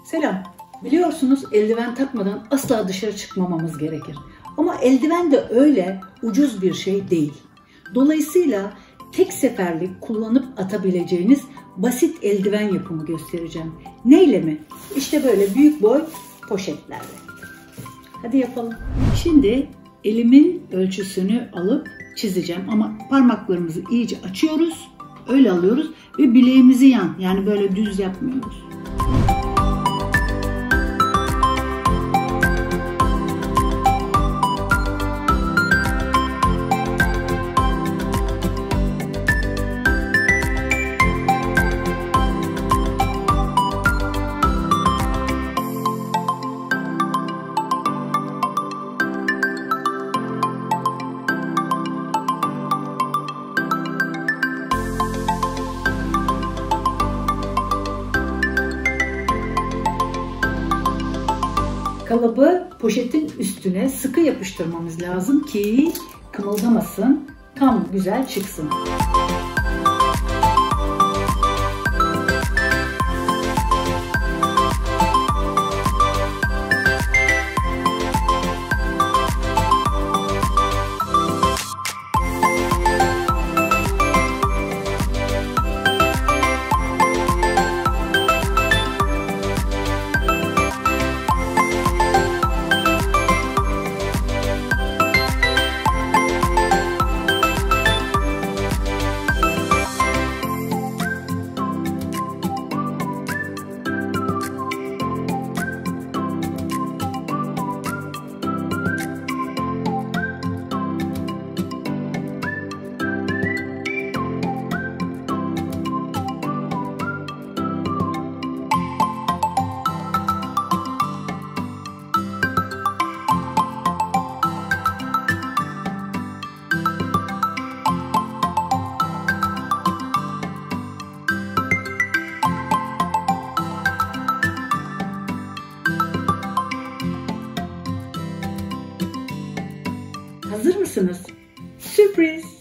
Selam. Biliyorsunuz eldiven takmadan asla dışarı çıkmamamız gerekir. Ama eldiven de öyle ucuz bir şey değil. Dolayısıyla tek seferlik kullanıp atabileceğiniz basit eldiven yapımı göstereceğim. Neyle mi? İşte böyle büyük boy poşetlerle. Hadi yapalım. Şimdi elimin ölçüsünü alıp çizeceğim ama parmaklarımızı iyice açıyoruz. Öyle alıyoruz ve bileğimizi yani böyle düz yapmıyoruz. Kalıbı poşetin üstüne sıkı yapıştırmamız lazım ki kımıldamasın, tam güzel çıksın. Hazır mısınız? Sürpriz!